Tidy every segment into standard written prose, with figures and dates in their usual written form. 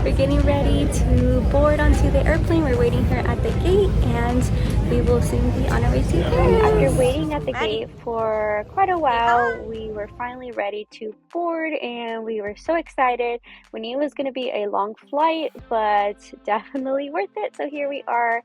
We're getting ready to board onto the airplane. We're waiting here at the gate and we will soon be on our way to Paris. After waiting at the gate for quite a while, we were finally ready to board and we were so excited. We knew it was going to be a long flight, but definitely worth it. So here we are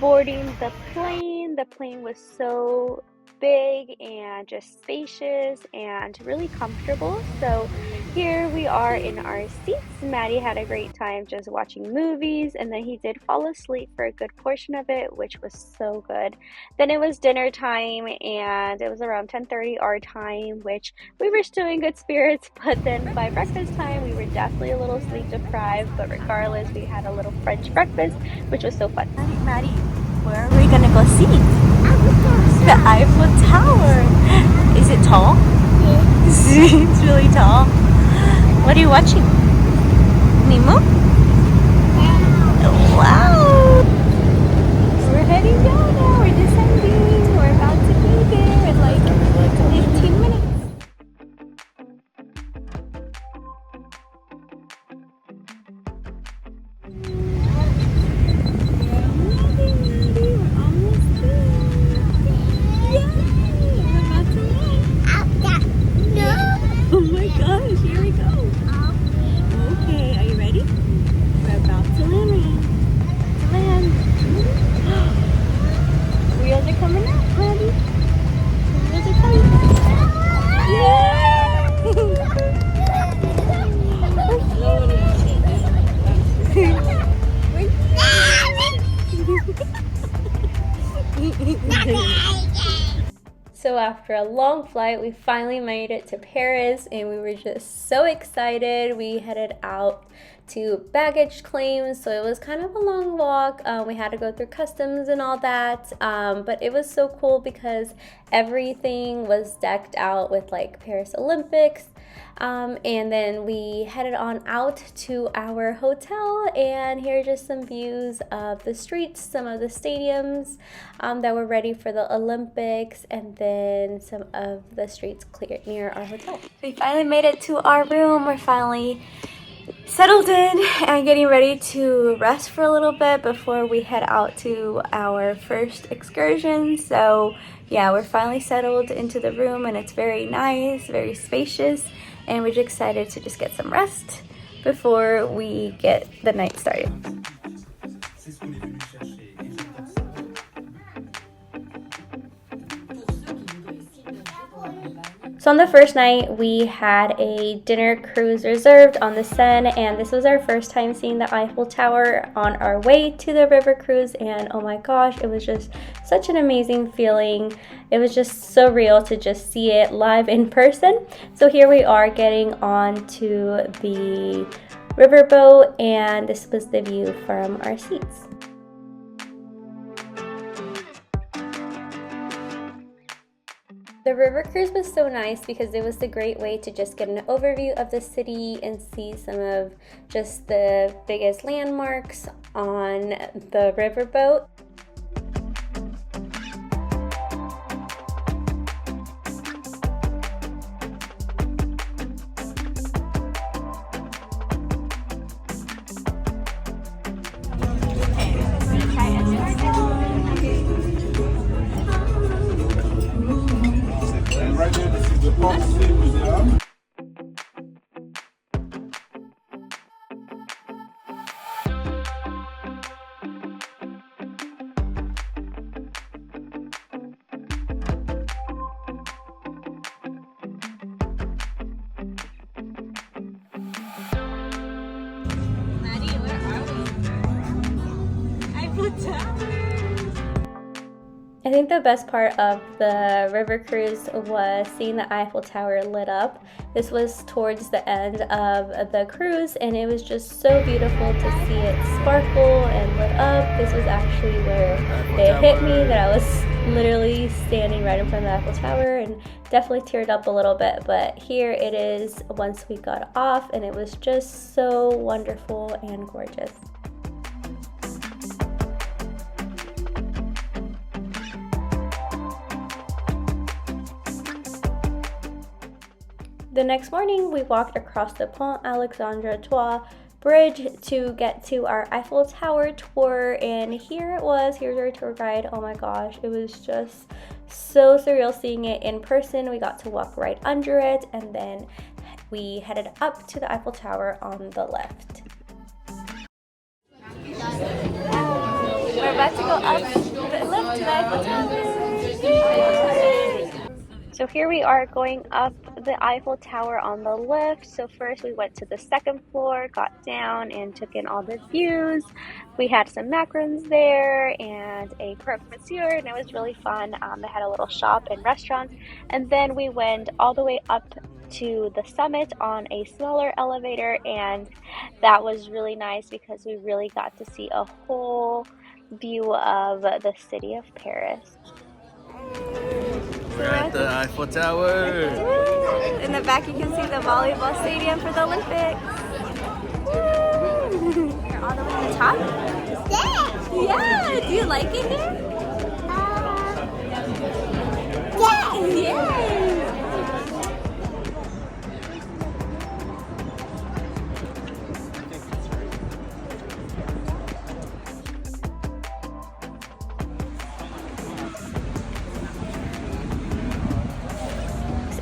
boarding the plane. The plane was so big and just spacious and really comfortable. So here we are in our seats. Maddie had a great time just watching movies, and then he did fall asleep for a good portion of it, which was so good. Then it was dinner time, and it was around 10:30 our time, which we were still in good spirits, but then by breakfast time we were definitely a little sleep deprived, but regardless we had a little French breakfast, which was so fun. Maddie, where are we gonna go see? The Eiffel Tower. Is it tall? Yes. It's really tall. What are you watching? Nemo? Wow! We're heading down now. We're descending. We're about to be there in like 15 minutes. Oh my gosh, here we go. Okay, are you ready? We're about to land. Wheels are coming out, Maddie. Wheels are coming. So after a long flight, we finally made it to Paris and we were just so excited. We headed out to baggage claim, so it was kind of a long walk. We had to go through customs and all that, but it was so cool because everything was decked out with like Paris Olympics. And then we headed on out to our hotel, and here are just some views of the streets, some of the stadiums that were ready for the Olympics, and then some of the streets cleared near our hotel. We finally made it to our room. We're finally settled in and getting ready to rest for a little bit before we head out to our first excursion. So yeah, we're finally settled into the room and it's very nice, very spacious, and we're just excited to just get some rest before we get the night started. So on the first night, we had a dinner cruise reserved on the Seine, and this was our first time seeing the Eiffel Tower on our way to the river cruise, and oh my gosh, it was just such an amazing feeling. It was just so real to just see it live in person. So here we are getting on to the riverboat, and this was the view from our seats. The river cruise was so nice because it was a great way to just get an overview of the city and see some of just the biggest landmarks on the riverboat. I think the best part of the river cruise was seeing the Eiffel Tower lit up. This was towards the end of the cruise and it was just so beautiful to see it sparkle and lit up. This was actually where it hit me that I was literally standing right in front of the Eiffel Tower and definitely teared up a little bit, but here it is once we got off and it was just so wonderful and gorgeous. The next morning, we walked across the Pont Alexandre Trois bridge to get to our Eiffel Tower tour, and here it was. Here's our tour guide. Oh my gosh, it was just so surreal seeing it in person. We got to walk right under it, and then we headed up to the Eiffel Tower on the left. We're about to go up the lift to the Eiffel Tower. Yay! So here we are going up the Eiffel Tower on the lift. So first we went to the second floor, got down and took in all the views. We had some macarons there and a croque monsieur, and it was really fun. They had a little shop and restaurant. And then we went all the way up to the summit on a smaller elevator, and that was really nice because we really got to see a whole view of the city of Paris. We're at the Eiffel Tower. In the back you can see the volleyball stadium for the Olympics. You're all the way on the top? Yeah! Do you like it here? Yeah! Yay!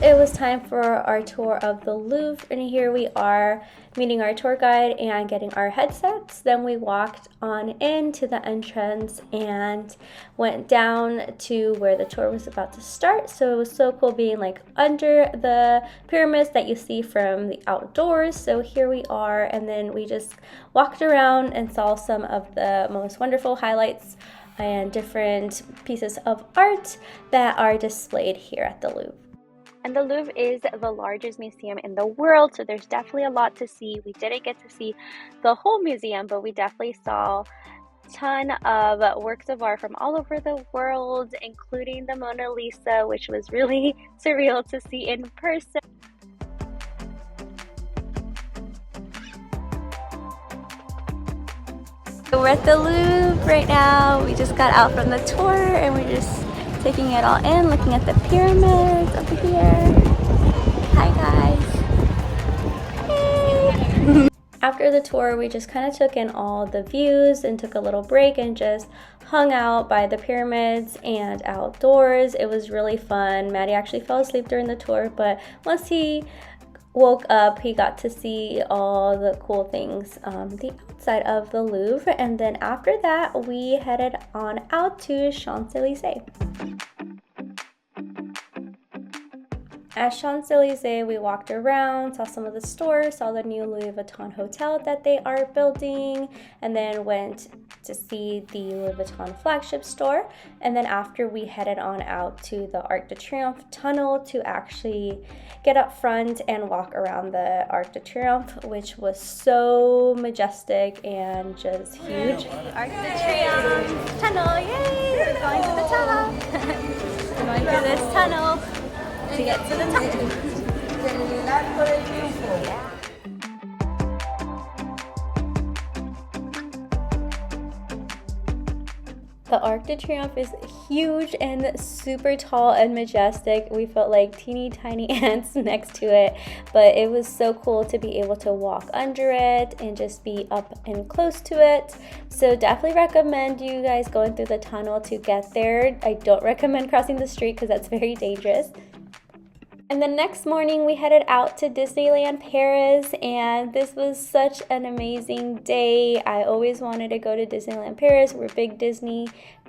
It was time for our tour of the Louvre, and here we are meeting our tour guide and getting our headsets. Then we walked on into the entrance and went down to where the tour was about to start. So it was so cool being like under the pyramids that you see from the outdoors. So here we are, and then we just walked around and saw some of the most wonderful highlights and different pieces of art that are displayed here at the Louvre. And the Louvre is the largest museum in the world, so there's definitely a lot to see. We didn't get to see the whole museum, but we definitely saw a ton of works of art from all over the world, including the Mona Lisa, which was really surreal to see in person. So we're at the Louvre right now. We just got out from the tour and we're just taking it all in, looking at the pyramids over here. Hi guys. Hey. After the tour, we just kind of took in all the views and took a little break and just hung out by the pyramids and outdoors. It was really fun. Maddie actually fell asleep during the tour, but once he woke up, he got to see all the cool things the outside of the Louvre, and then after that we headed on out to Champs-Élysées. At Champs-Élysées, we walked around, saw some of the stores, saw the new Louis Vuitton hotel that they are building, and then went to see the Louis Vuitton flagship store. And then after, we headed on out to the Arc de Triomphe tunnel to actually get up front and walk around the Arc de Triomphe, which was so majestic and just huge. Arc de Triomphe tunnel, yay! We're going to the top. We're going through this tunnel to get to the top. The Arc de Triomphe is huge and super tall and majestic. We felt like teeny tiny ants next to it, but it was so cool to be able to walk under it and just be up and close to it. So definitely recommend you guys going through the tunnel to get there. I don't recommend crossing the street because that's very dangerous. And the next morning we headed out to Disneyland Paris, and this was such an amazing day. I always wanted to go to Disneyland Paris. We're big Disney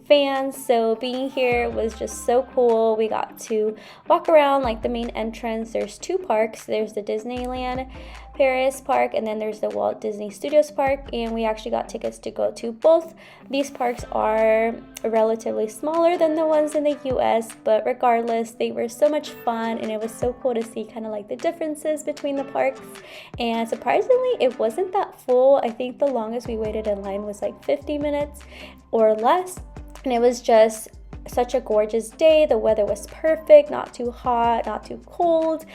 fans, so being here was just so cool. We got to walk around like the main entrance. There's two parks. There's the Disneyland Paris park, and then there's the Walt Disney Studios park, and we actually got tickets to go to both. These parks are relatively smaller than the ones in the US, but regardless, they were so much fun, and it was so cool to see kind of like the differences between the parks. And surprisingly, it wasn't that full. I think the longest we waited in line was like 50 minutes or less, and it was just such a gorgeous day. The weather was perfect, not too hot, not too cold.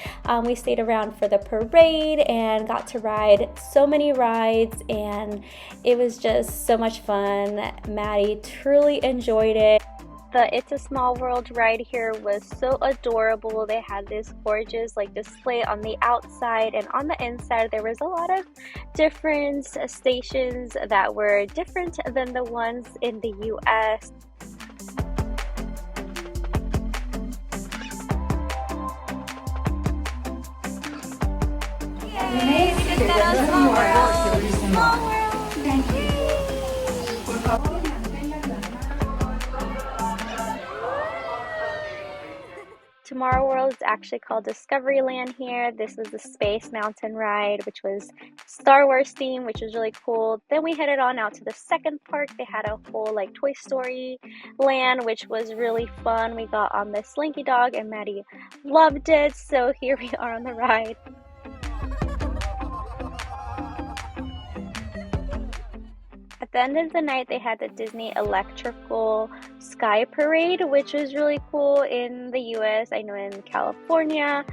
We stayed around for the parade and got to ride so many rides, and it was just so much fun. Maddie truly enjoyed it. The It's a Small World ride here was so adorable. They had this gorgeous like display on the outside, and on the inside there was a lot of different stations that were different than the ones in the US. Yay! We just got a small world! Small world! Thank you! Tomorrow World is actually called Discoveryland here. This was the Space Mountain ride, which was Star Wars theme, which was really cool. Then we headed on out to the second park. They had a whole like Toy Story land, which was really fun. We got on the Slinky Dog and Maddie loved it. So here we are on the ride. At the end of the night, they had the Disney Electrical Sky Parade, which was really cool in the US. I know in California,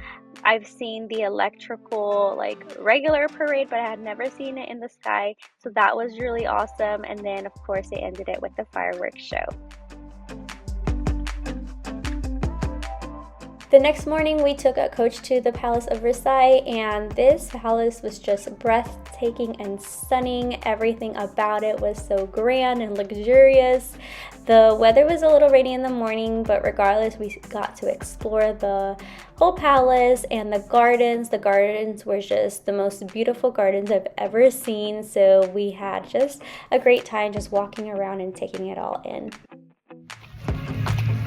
I've seen the electrical, like regular parade, but I had never seen it in the sky. So that was really awesome. And then, of course, they ended it with the fireworks show. The next morning, we took a coach to the Palace of Versailles, and this palace was just breathtaking and stunning. Everything about it was so grand and luxurious. The weather was a little rainy in the morning, but regardless, we got to explore the whole palace and the gardens. The gardens were just the most beautiful gardens I've ever seen, so we had just a great time just walking around and taking it all in.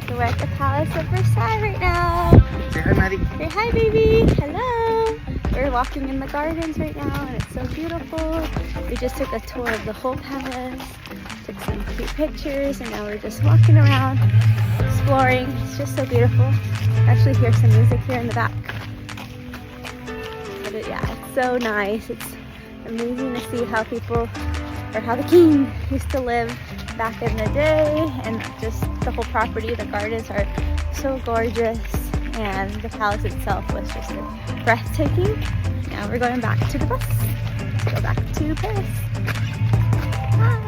So we're at the Palace of Versailles right now. Say hi, Maddie. Say hi, baby. Hello. We're walking in the gardens right now, and it's so beautiful. We just took a tour of the whole palace, took some cute pictures, and now we're just walking around, exploring. It's just so beautiful. I actually hear some music here in the back. But yeah, it's so nice. It's amazing to see how people, or how the king used to live back in the day, and just the whole property. The gardens are so gorgeous, and the palace itself was just breathtaking. Now we're going back to the bus to go back to Paris. Bye!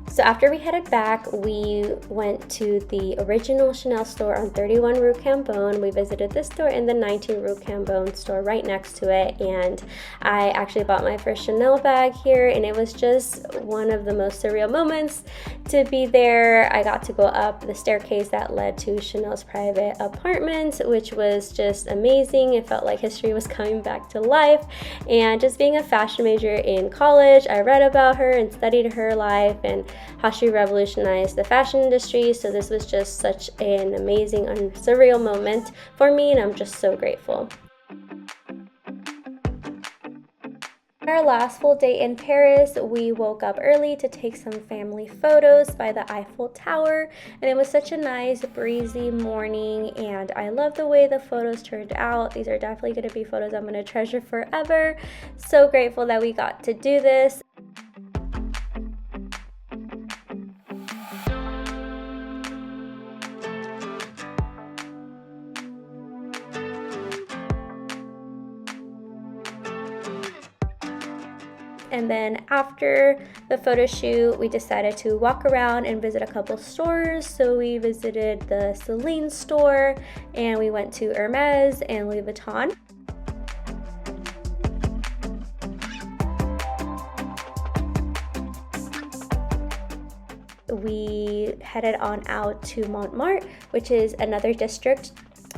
So after we headed back, we went to the original Chanel store on 31 Rue Cambon. We visited this store and the 19 Rue Cambon store right next to it, and I actually bought my first Chanel bag here, and it was just one of the most surreal moments to be there. I got to go up the staircase that led to Chanel's private apartment, which was just amazing. It felt like history was coming back to life, and just being a fashion major in college, I read about her and studied her life and how she revolutionized the fashion industry. So this was just such an amazing and surreal moment for me, and I'm just so grateful. Our last full day in Paris, we woke up early to take some family photos by the Eiffel Tower, and it was such a nice breezy morning, and I love the way the photos turned out. These are definitely going to be photos I'm going to treasure forever. So grateful that we got to do this. And then after the photo shoot, we decided to walk around and visit a couple stores. So we visited the Celine store, and we went to Hermes and Louis Vuitton. We headed on out to Montmartre, which is another district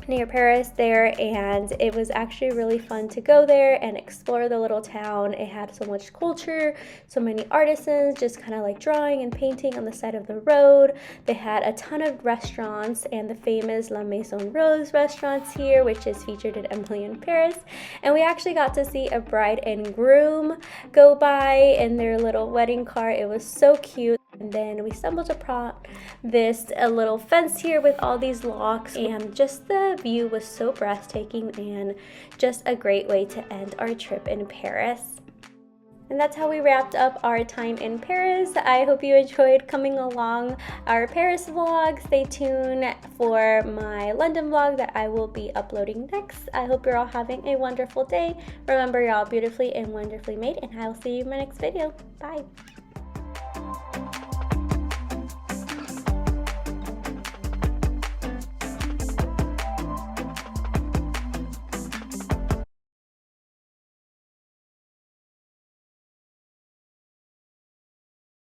near Paris there, and it was actually really fun to go there and explore the little town. It had so much culture, so many artisans just kind of like drawing and painting on the side of the road. They had a ton of restaurants, and the famous La Maison Rose restaurants here, which is featured in Emily in Paris. And we actually got to see a bride and groom go by in their little wedding car. It was so cute. And then we stumbled upon this little fence here with all these locks, and just the view was so breathtaking and just a great way to end our trip in Paris. And that's how we wrapped up our time in Paris. I hope you enjoyed coming along our Paris vlog. Stay tuned for my London vlog that I will be uploading next. I hope you're all having a wonderful day. Remember, you're all beautifully and wonderfully made, and I will see you in my next video. Bye.